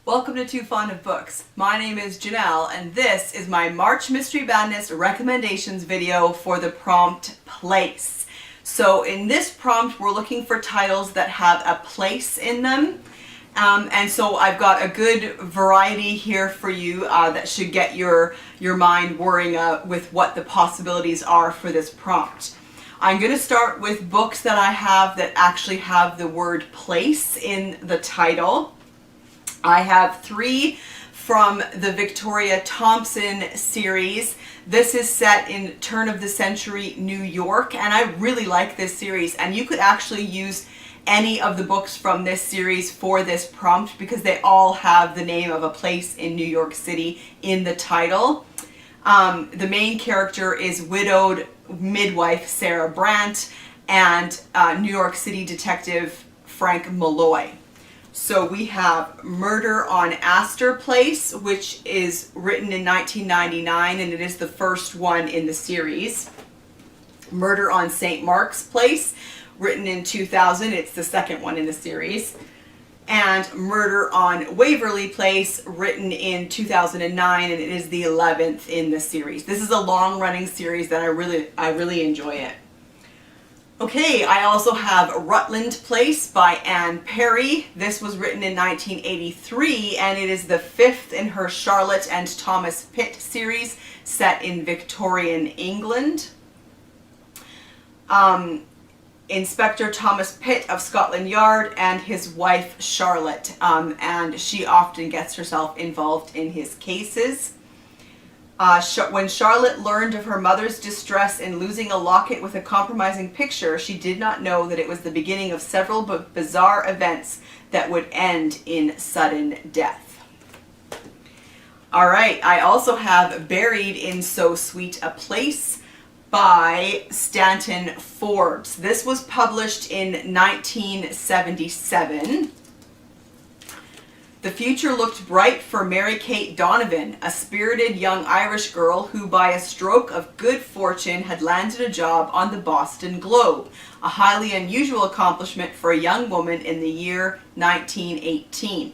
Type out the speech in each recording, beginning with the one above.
Welcome to Too Fond of Books. My name is Janelle and this is my March Mystery Madness recommendations video for the prompt place. So in this prompt we're looking for titles that have a place in them. And so I've got a good variety here for you that should get your mind whirring with what the possibilities are for this prompt. I'm going to start with books that I have that actually have the word place in the title. I have 3 from the Victoria Thompson series. This is set in turn of the century New York, and I really like this series, and you could actually use any of the books from this series for this prompt because they all have the name of a place in New York City in the title. The main character is widowed midwife Sarah Brandt and New York City detective Frank Malloy. So we have Murder on Astor Place, which is written in 1999 and it is the first one in the series. Murder on St. Mark's Place, written in 2000, it's the second one in the series. And Murder on Waverly Place, written in 2009, and it is the 11th in the series. This is a long-running series that I really enjoy it. Okay, I also have Rutland Place by Anne Perry. This was written in 1983, and it is the 5th in her Charlotte and Thomas Pitt series, set in Victorian England. Inspector Thomas Pitt of Scotland Yard and his wife Charlotte, and she often gets herself involved in his cases. When Charlotte learned of her mother's distress in losing a locket with a compromising picture, she did not know that it was the beginning of several bizarre events that would end in sudden death. Alright, I also have Buried in So Sweet a Place by Stanton Forbes. This was published in 1977. The future looked bright for Mary Kate Donovan, a spirited young Irish girl who by a stroke of good fortune had landed a job on the Boston Globe, a highly unusual accomplishment for a young woman in the year 1918.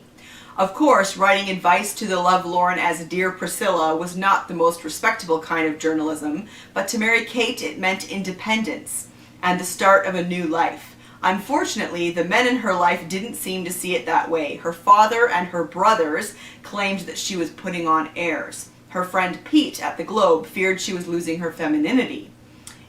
Of course, writing advice to the lovelorn as Dear Priscilla was not the most respectable kind of journalism, but to Mary Kate it meant independence and the start of a new life. Unfortunately, the men in her life didn't seem to see it that way. Her father and her brothers claimed that she was putting on airs. Her friend Pete at the Globe feared she was losing her femininity.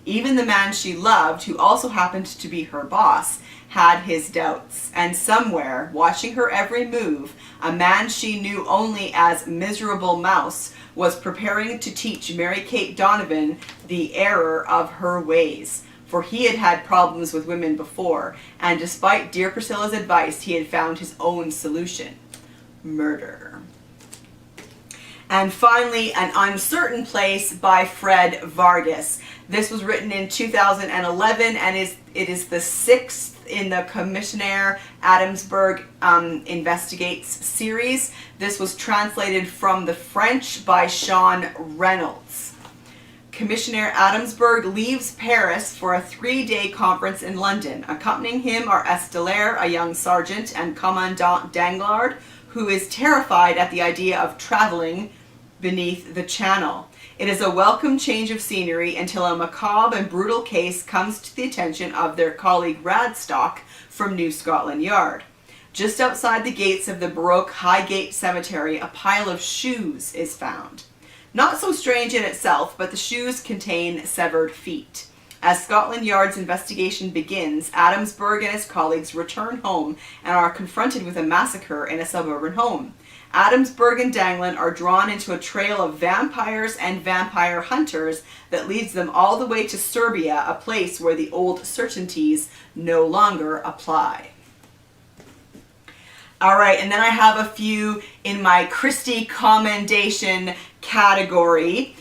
Even the man she loved, who also happened to be her boss, had his doubts. And somewhere, watching her every move, a man she knew only as Miserable Mouse was preparing to teach Mary Kate Donovan the error of her ways. For he had had problems with women before, and despite Dear Priscilla's advice, he had found his own solution: murder. And finally, An Uncertain Place by Fred Vargas. This was written in 2011, and it is the 6th in the Commissioner Adamsberg Investigates series. This was translated from the French by Sean Reynolds. Commissioner Adamsberg leaves Paris for a 3-day conference in London. Accompanying him are Estelaire, a young sergeant, and Commandant Danglars, who is terrified at the idea of traveling beneath the Channel. It is a welcome change of scenery until a macabre and brutal case comes to the attention of their colleague Radstock from New Scotland Yard. Just outside the gates of the Baroque Highgate Cemetery, a pile of shoes is found. Not so strange in itself, but the shoes contain severed feet. As Scotland Yard's investigation begins, Adamsberg and his colleagues return home and are confronted with a massacre in a suburban home. Adamsberg and Danglars are drawn into a trail of vampires and vampire hunters that leads them all the way to Serbia, a place where the old certainties no longer apply. Alright, and then I have a few in my Christie Commendation category.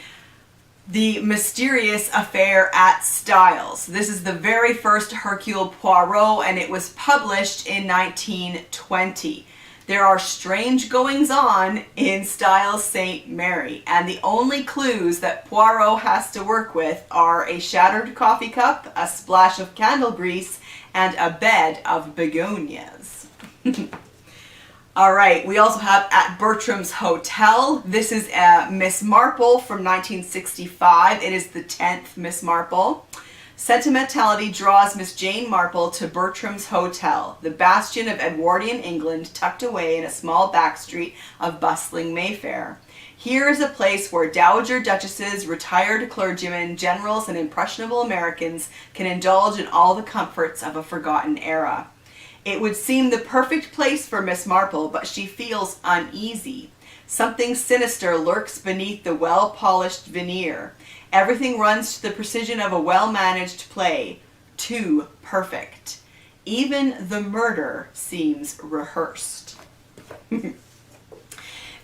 The Mysterious Affair at Styles. This is the very first Hercule Poirot, and it was published in 1920. There are strange goings-on in Styles St. Mary, and the only clues that Poirot has to work with are a shattered coffee cup, a splash of candle grease, and a bed of begonias. All right, we also have At Bertram's Hotel. This is Miss Marple from 1965. It is the 10th Miss Marple. Sentimentality draws Miss Jane Marple to Bertram's Hotel, the bastion of Edwardian England tucked away in a small back street of bustling Mayfair. Here is a place where dowager duchesses, retired clergymen, generals, and impressionable Americans can indulge in all the comforts of a forgotten era. It would seem the perfect place for Miss Marple, but she feels uneasy. Something sinister lurks beneath the well-polished veneer. Everything runs to the precision of a well-managed play. Too perfect. Even the murder seems rehearsed.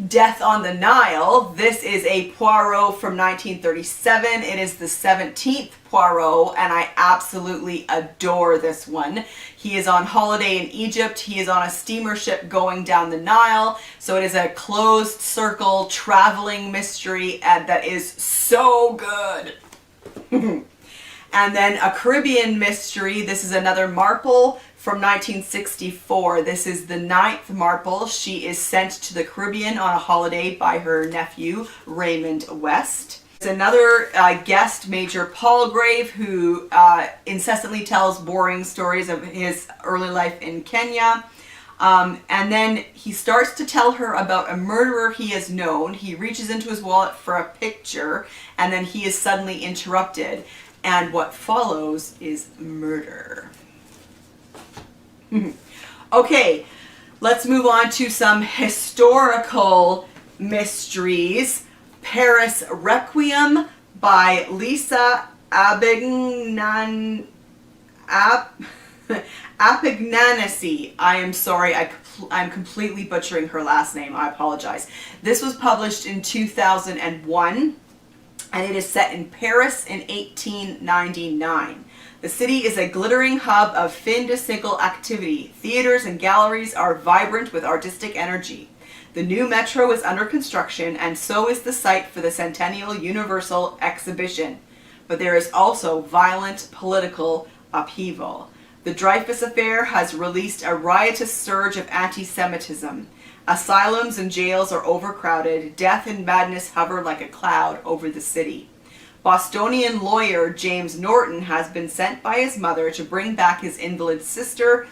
Death on the Nile. This is a Poirot from 1937. It is the 17th Poirot, and I absolutely adore this one. He is on holiday in Egypt. He is on a steamer ship going down the Nile. So it is a closed circle traveling mystery that is so good. And then a Caribbean mystery. This is another Marple from 1964. This is the 9th Marple. She is sent to the Caribbean on a holiday by her nephew, Raymond West. It's another guest, Major Palgrave, who incessantly tells boring stories of his early life in Kenya. And then he starts to tell her about a murderer he has known. He reaches into his wallet for a picture, and then he is suddenly interrupted. And what follows is murder. Okay, let's move on to some historical mysteries. Paris Requiem by Lisa Appignanesi. I am sorry, I'm completely butchering her last name. I apologize. This was published in 2001, and it is set in Paris in 1899. The city is a glittering hub of fin de siècle activity. Theaters and galleries are vibrant with artistic energy. The new metro is under construction, and so is the site for the Centennial Universal Exhibition. But there is also violent political upheaval. The Dreyfus Affair has released a riotous surge of anti-Semitism. Asylums and jails are overcrowded. Death and madness hover like a cloud over the city. Bostonian lawyer James Norton has been sent by his mother to bring back his invalid sister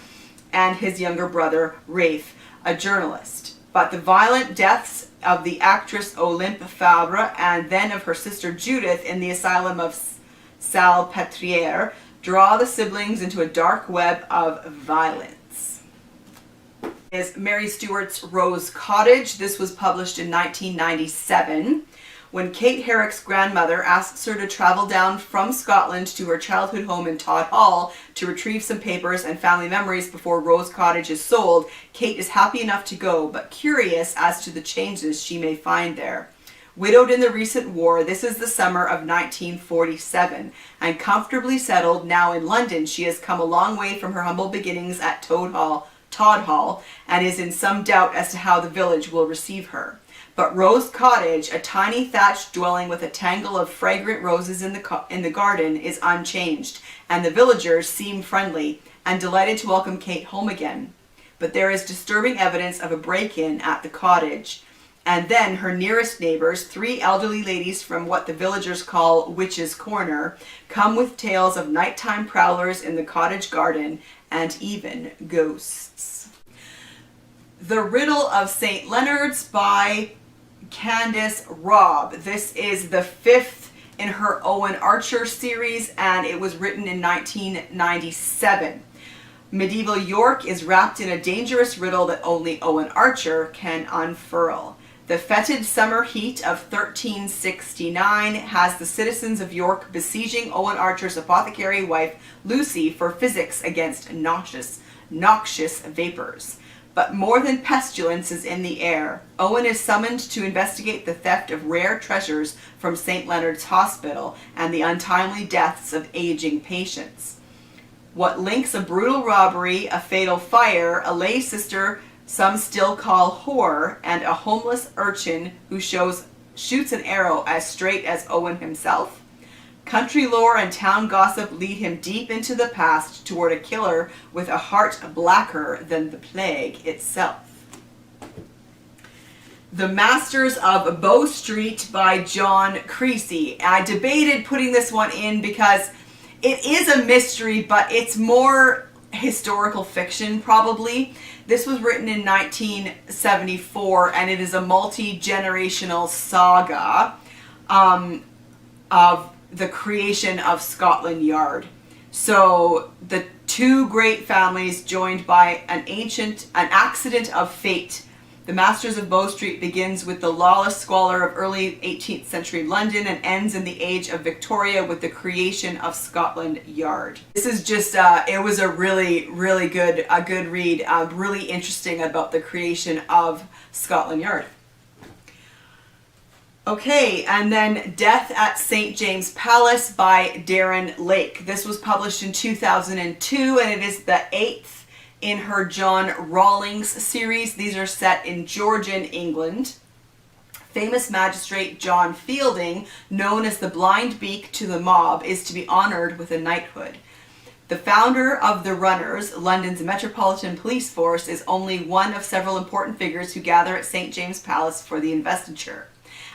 and his younger brother, Rafe, a journalist. But the violent deaths of the actress Olympe Fabre and then of her sister Judith in the asylum of Salpêtrière draw the siblings into a dark web of violence. Is Mary Stuart's Rose Cottage. This was published in 1997. When Kate Herrick's grandmother asks her to travel down from Scotland to her childhood home in Todd Hall to retrieve some papers and family memories before Rose Cottage is sold, Kate is happy enough to go, but curious as to the changes she may find there. Widowed in the recent war, this is the summer of 1947, and comfortably settled now in London, she has come a long way from her humble beginnings at Todd Hall, and is in some doubt as to how the village will receive her. But Rose Cottage, a tiny thatched dwelling with a tangle of fragrant roses in the garden, is unchanged, and the villagers seem friendly and delighted to welcome Kate home again. But there is disturbing evidence of a break-in at the cottage. And then her nearest neighbors, 3 elderly ladies from what the villagers call Witch's Corner, come with tales of nighttime prowlers in the cottage garden and even ghosts. The Riddle of St. Leonard's by Candace Robb. This is the 5th in her Owen Archer series, and it was written in 1997. Medieval York is wrapped in a dangerous riddle that only Owen Archer can unfurl. The fetid summer heat of 1369 has the citizens of York besieging Owen Archer's apothecary wife Lucy for physics against noxious vapors. But more than pestilence is in the air. Owen is summoned to investigate the theft of rare treasures from St. Leonard's Hospital and the untimely deaths of aging patients. What links a brutal robbery, a fatal fire, a lay sister some still call whore, and a homeless urchin who shoots an arrow as straight as Owen himself? Country lore and town gossip lead him deep into the past toward a killer with a heart blacker than the plague itself. The Masters of Bow Street by John Creasey. I debated putting this one in because it is a mystery, but it's more historical fiction probably. This was written in 1974 and it is a multi-generational saga of the creation of Scotland Yard. So the two great families joined by an accident of fate. The Masters of Bow Street begins with the lawless squalor of early 18th century London and ends in the age of Victoria with the creation of Scotland Yard. This is just, it was a really good read, really interesting about the creation of Scotland Yard. Okay, and then Death at St. James Palace by Deryn Lake. This was published in 2002 and it is the 8th in her John Rawlings series. These are set in Georgian England. Famous magistrate John Fielding, known as the Blind Beak to the mob, is to be honoured with a knighthood. The founder of the Runners, London's Metropolitan Police Force, is only one of several important figures who gather at St. James Palace for the investiture.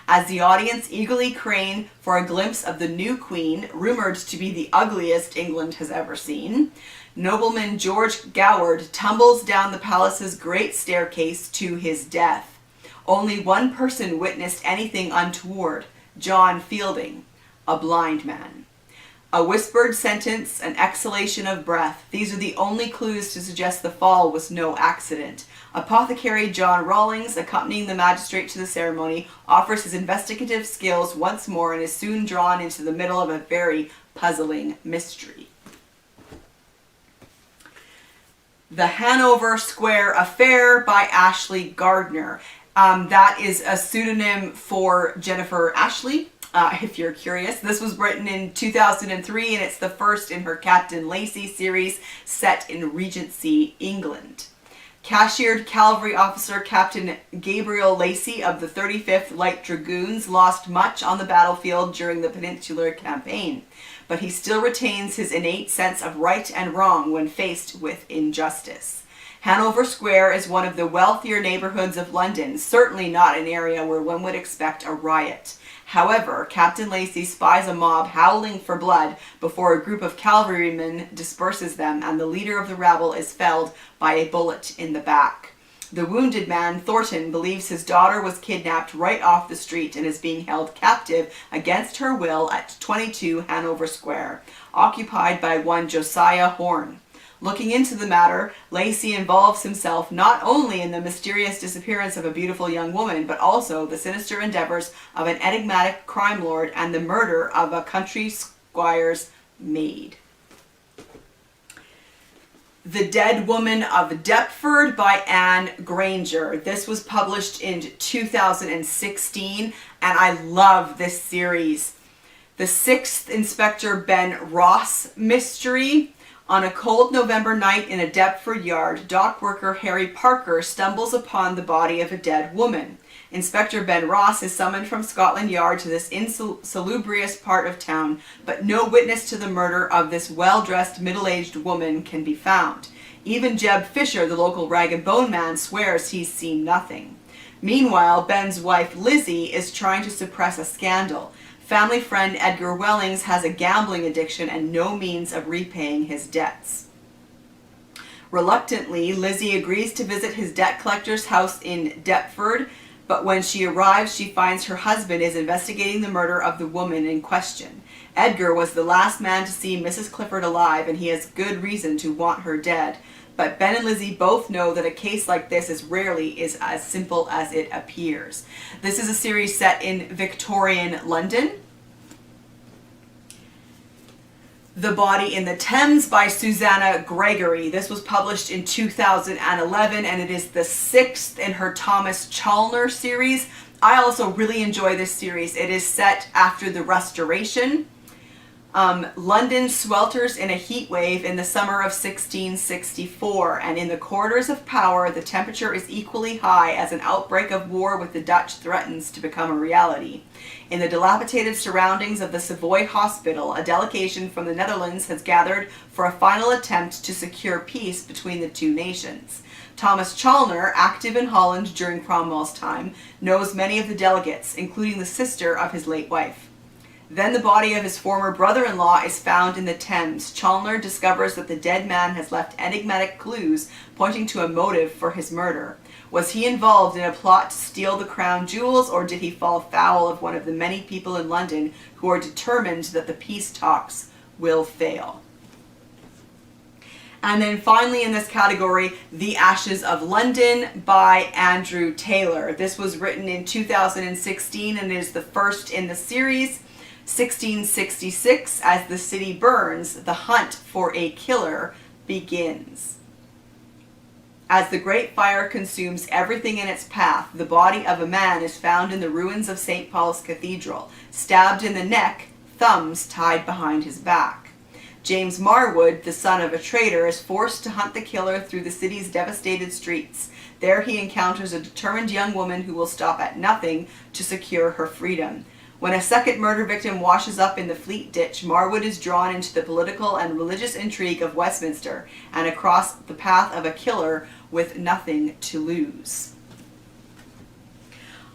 As the audience eagerly crane for a glimpse of the new queen, rumoured to be the ugliest England has ever seen, nobleman George Goward tumbles down the palace's great staircase to his death. Only one person witnessed anything untoward, John Fielding, a blind man. A whispered sentence, an exhalation of breath. These are the only clues to suggest the fall was no accident. Apothecary John Rawlings, accompanying the magistrate to the ceremony, offers his investigative skills once more and is soon drawn into the middle of a very puzzling mystery. The Hanover Square Affair by Ashley Gardner. That is a pseudonym for Jennifer Ashley, if you're curious. This was written in 2003 and it's the first in her Captain Lacey series set in Regency, England. Cashiered cavalry officer Captain Gabriel Lacey of the 35th Light Dragoons lost much on the battlefield during the Peninsular Campaign, but he still retains his innate sense of right and wrong when faced with injustice. Hanover Square is one of the wealthier neighbourhoods of London, certainly not an area where one would expect a riot. However, Captain Lacey spies a mob howling for blood before a group of cavalrymen disperses them and the leader of the rabble is felled by a bullet in the back. The wounded man, Thornton, believes his daughter was kidnapped right off the street and is being held captive against her will at 22 Hanover Square, occupied by one Josiah Horne. Looking into the matter, Lacey involves himself not only in the mysterious disappearance of a beautiful young woman, but also the sinister endeavors of an enigmatic crime lord and the murder of a country squire's maid. The Dead Woman of Deptford by Anne Granger. This was published in 2016 and I love this series. The 6th Inspector Ben Ross mystery. On a cold November night in a Deptford yard, dock worker Harry Parker stumbles upon the body of a dead woman. Inspector Ben Ross is summoned from Scotland Yard to this insalubrious part of town, but no witness to the murder of this well-dressed middle-aged woman can be found. Even Jeb Fisher, the local rag and bone man, swears he's seen nothing. Meanwhile, Ben's wife Lizzie is trying to suppress a scandal. Family friend Edgar Wellings has a gambling addiction and no means of repaying his debts. Reluctantly, Lizzie agrees to visit his debt collector's house in Deptford, but when she arrives, she finds her husband is investigating the murder of the woman in question. Edgar was the last man to see Mrs. Clifford alive, and he has good reason to want her dead. But Ben and Lizzie both know that a case like this is rarely as simple as it appears. This is a series set in Victorian London. The Body in the Thames by Susanna Gregory. This was published in 2011 and it is the 6th in her Thomas Chalner series. I also really enjoy this series. It is set after the Restoration. London swelters in a heat wave in the summer of 1664, and in the corridors of power the temperature is equally high as an outbreak of war with the Dutch threatens to become a reality. In the dilapidated surroundings of the Savoy Hospital, a delegation from the Netherlands has gathered for a final attempt to secure peace between the two nations. Thomas Chalner, active in Holland during Cromwell's time, knows many of the delegates, including the sister of his late wife. Then the body of his former brother-in-law is found in the Thames. Chalner discovers that the dead man has left enigmatic clues pointing to a motive for his murder. Was he involved in a plot to steal the crown jewels, or did he fall foul of one of the many people in London who are determined that the peace talks will fail? And then finally in this category, The Ashes of London by Andrew Taylor. This was written in 2016 and is the first in the series. 1666, as the city burns, the hunt for a killer begins. As the great fire consumes everything in its path, the body of a man is found in the ruins of St. Paul's Cathedral, stabbed in the neck, thumbs tied behind his back. James Marwood, the son of a trader, is forced to hunt the killer through the city's devastated streets. There he encounters a determined young woman who will stop at nothing to secure her freedom. When a second murder victim washes up in the Fleet Ditch, Marwood is drawn into the political and religious intrigue of Westminster and across the path of a killer with nothing to lose.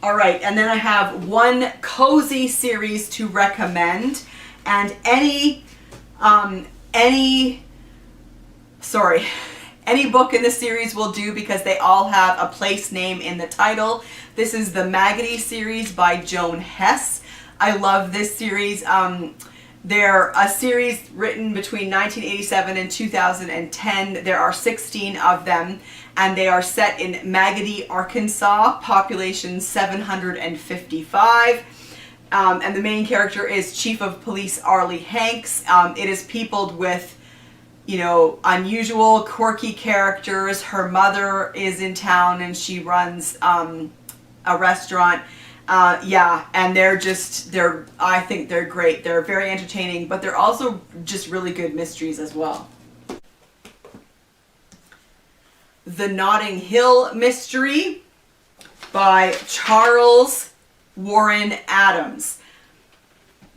All right, and then I have one cozy series to recommend, and any book in the series will do because they all have a place name in the title. This is the Maggody series by Joan Hess. I love this series. They're a series written between 1987 and 2010. There are 16 of them, and they are set in Maggody, Arkansas, population 755. And the main character is Chief of Police Arlie Hanks. It is peopled with, you know, unusual, quirky characters. Her mother is in town and she runs a restaurant. And I think they're great. They're very entertaining, but they're also just really good mysteries as well. The Notting Hill Mystery by Charles Warren Adams.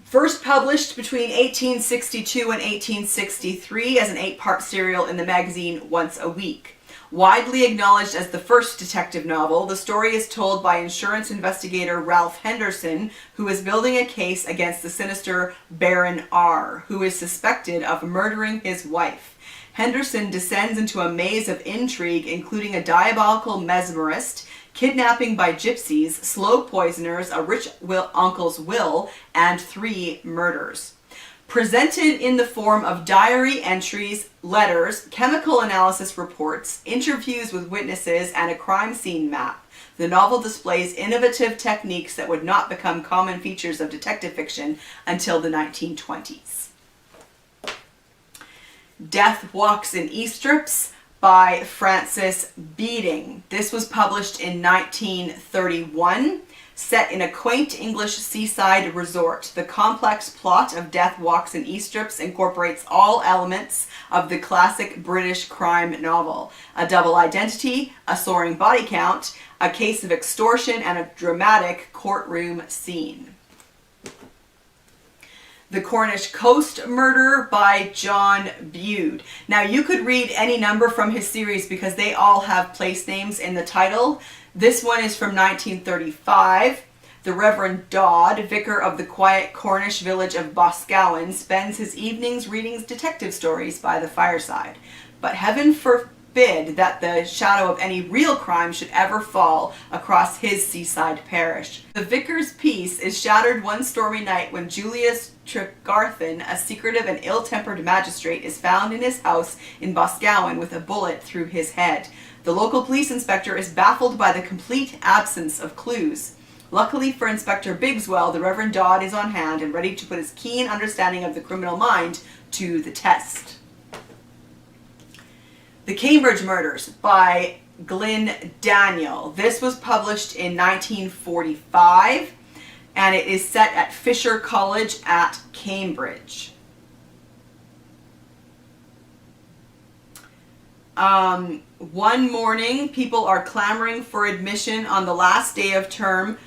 First published between 1862 and 1863 as an 8-part serial in the magazine Once a Week. Widely acknowledged as the first detective novel, the story is told by insurance investigator Ralph Henderson, who is building a case against the sinister Baron R., who is suspected of murdering his wife. Henderson descends into a maze of intrigue, including a diabolical mesmerist, kidnapping by gypsies, slow poisoners, a rich uncle's will, and 3 murders. Presented in the form of diary entries, letters, chemical analysis reports, interviews with witnesses, and a crime scene map, the novel displays innovative techniques that would not become common features of detective fiction until the 1920s. Death Walks in Eastrips by Frances Beading. This was published in 1931. Set in a quaint English seaside resort, the complex plot of Death Walks in Eastrips incorporates all elements of the classic British crime novel. A double identity, a soaring body count, a case of extortion, and a dramatic courtroom scene. The Cornish Coast Murder by John Bude. Now you could read any number from his series because they all have place names in the title. This one is from 1935. The Reverend Dodd, vicar of the quiet Cornish village of Boscawen, spends his evenings reading detective stories by the fireside. But heaven forbid that the shadow of any real crime should ever fall across his seaside parish. The vicar's peace is shattered one stormy night when Julius Tregarthen, a secretive and ill-tempered magistrate, is found in his house in Boscawen with a bullet through his head. The local police inspector is baffled by the complete absence of clues. Luckily for Inspector Bigswell, the Reverend Dodd is on hand and ready to put his keen understanding of the criminal mind to the test. The Cambridge Murders by Glyn Daniel. This was published in 1945, and it is set at Fisher College at Cambridge. One morning, people are clamoring for admission on the last day of term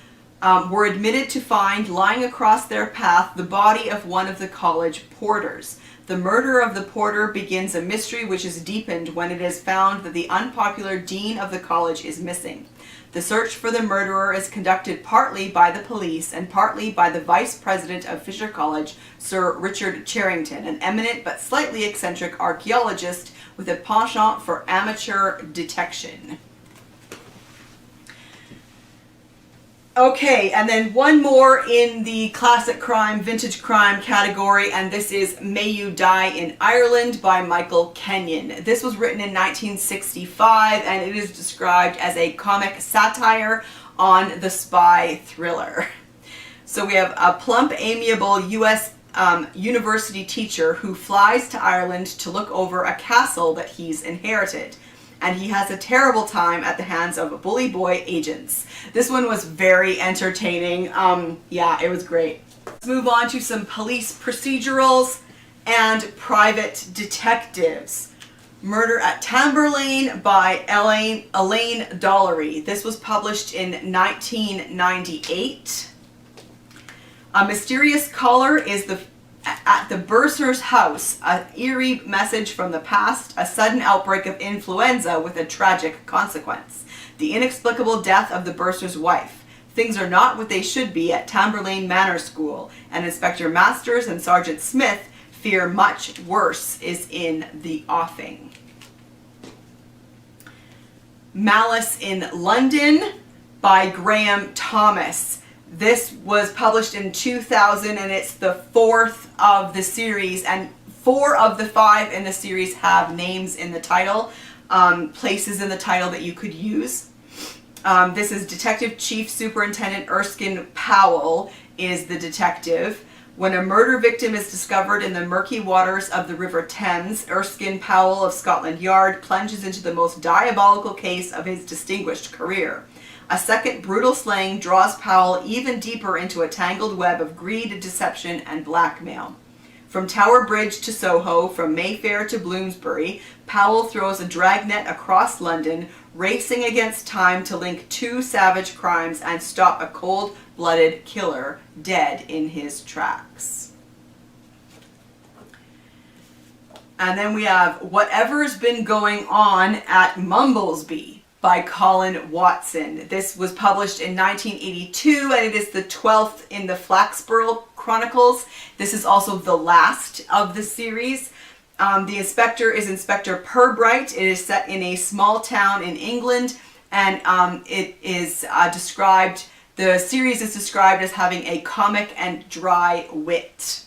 were admitted to find lying across their path the body of one of the college porters. The murder of the porter begins a mystery which is deepened when it is found that the unpopular dean of the college is missing. The search for the murderer is conducted partly by the police and partly by the vice president of Fisher College, Sir Richard Charrington, an eminent but slightly eccentric archaeologist with a penchant for amateur detection. Okay, and then one more in the classic crime, vintage crime category, and this is May You Die in Ireland by Michael Kenyon. This was written in 1965, and it is described as a comic satire on the spy thriller. So we have a plump, amiable U.S. University teacher who flies to Ireland to look over a castle that he's inherited. And he has a terrible time at the hands of bully boy agents. This one was very entertaining. Yeah, it was great. Let's move on to some police procedurals and private detectives. Murder at Tamburlaine by Elaine Dollery. This was published in 1998. A mysterious caller is at the bursar's house, an eerie message from the past, a sudden outbreak of influenza with a tragic consequence. The inexplicable death of the bursar's wife. Things are not what they should be at Tamburlaine Manor School, and Inspector Masters and Sergeant Smith fear much worse is in the offing. Malice in London by Graham Thomas. This was published in 2000, and it's the fourth of the series, and 4 of the 5 in the series have names in the title, places in the title that you could use. This is Detective Chief Superintendent Erskine Powell is the detective. When a murder victim is discovered in the murky waters of the River Thames, Erskine Powell of Scotland Yard plunges into the most diabolical case of his distinguished career. A second brutal slaying draws Powell even deeper into a tangled web of greed, deception, and blackmail. From Tower Bridge to Soho, from Mayfair to Bloomsbury, Powell throws a dragnet across London, racing against time to link 2 savage crimes and stop a cold-blooded killer dead in his tracks. And then we have Whatever's Been Going On at Mumblesby by Colin Watson. This was published in 1982, and it is the 12th in the Flaxborough Chronicles. This is also the last of the series. The inspector is Inspector Pirbright. It is set in a small town in England, and it is described, the series is described as having a comic and dry wit.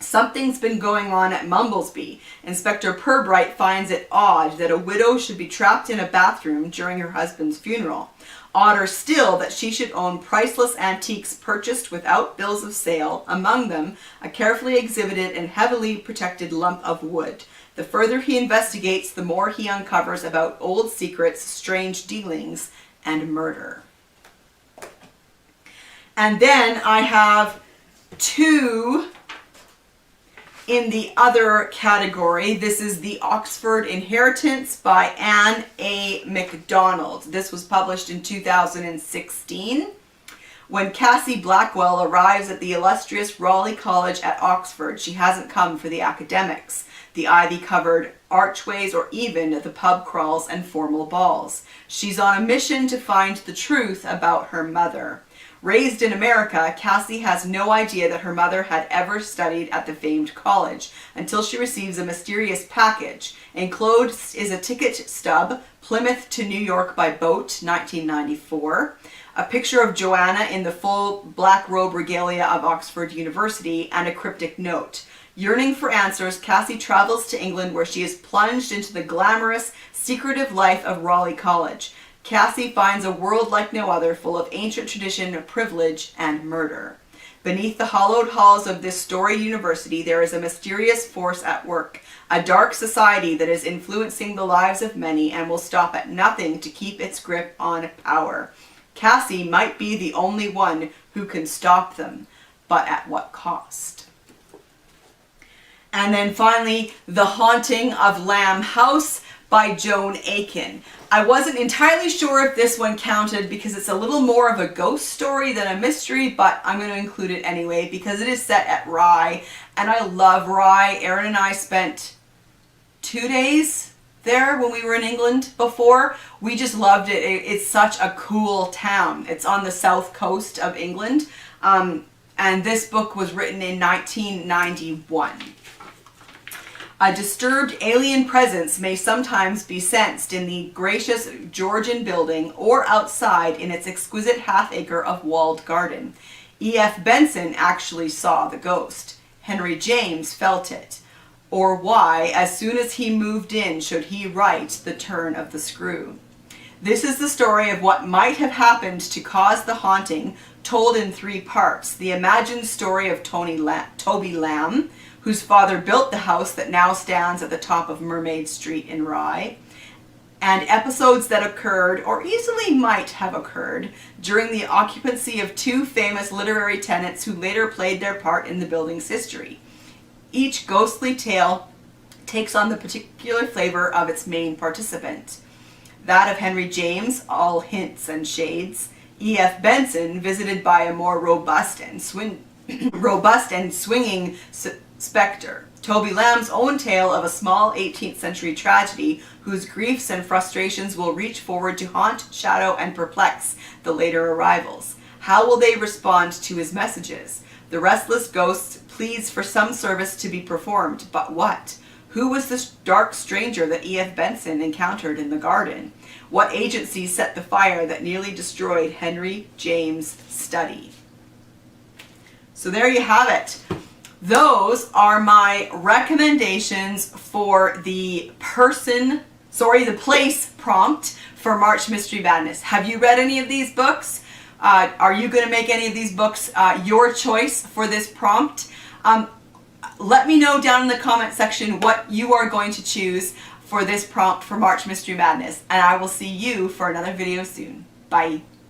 Something's been going on at Mumblesby. Inspector Pirbright finds it odd that a widow should be trapped in a bathroom during her husband's funeral. Odder still that she should own priceless antiques purchased without bills of sale, among them a carefully exhibited and heavily protected lump of wood. The further he investigates, the more he uncovers about old secrets, strange dealings, and murder. And then I have 2 in the other category. This is The Oxford Inheritance by Anne A. MacDonald. This was published in 2016. When Cassie Blackwell arrives at the illustrious Raleigh College at Oxford, she hasn't come for the academics, the ivy-covered archways, or even the pub crawls and formal balls. She's on a mission to find the truth about her mother. Raised in America, Cassie has no idea that her mother had ever studied at the famed college until she receives a mysterious package. Enclosed is a ticket stub, Plymouth to New York by boat, 1994, a picture of Joanna in the full black robe regalia of Oxford University, and a cryptic note. Yearning for answers, Cassie travels to England, where she is plunged into the glamorous, secretive life of Raleigh College. Cassie finds a world like no other, full of ancient tradition, privilege, and murder. Beneath the hallowed halls of this storied university, there is a mysterious force at work, a dark society that is influencing the lives of many and will stop at nothing to keep its grip on power. Cassie might be the only one who can stop them, but at what cost? And then finally, The Haunting of Lamb House by Joan Aiken. I wasn't entirely sure if this one counted because it's a little more of a ghost story than a mystery, but I'm going to include it anyway because it is set at Rye, and I love Rye. Erin and I spent 2 days there when we were in England before. We just loved it. It's such a cool town. It's on the south coast of England, and this book was written in 1991. A disturbed alien presence may sometimes be sensed in the gracious Georgian building or outside in its exquisite half-acre of walled garden. E.F. Benson actually saw the ghost. Henry James felt it. Or why, as soon as he moved in, should he write The Turn of the Screw? This is the story of what might have happened to cause the haunting, told in 3 parts. The imagined story of Toby Lamb, whose father built the house that now stands at the top of Mermaid Street in Rye, and episodes that occurred, or easily might have occurred, during the occupancy of 2 famous literary tenants who later played their part in the building's history. Each ghostly tale takes on the particular flavor of its main participant. That of Henry James, all hints and shades. E.F. Benson, visited by a more robust and swinging spectre. Toby Lamb's own tale of a small 18th century tragedy whose griefs and frustrations will reach forward to haunt, shadow, and perplex the later arrivals. How will they respond to his messages? The restless ghost pleads for some service to be performed, but what? Who was this dark stranger that E.F. Benson encountered in the garden? What agency set the fire that nearly destroyed Henry James' study? So there you have it. Those are my recommendations for the place prompt for March Mystery Madness. Have you read any of these books? Are you going to make any of these books your choice for this prompt? Let me know down in the comment section what you are going to choose for this prompt for March Mystery Madness, and I will see you for another video soon. Bye.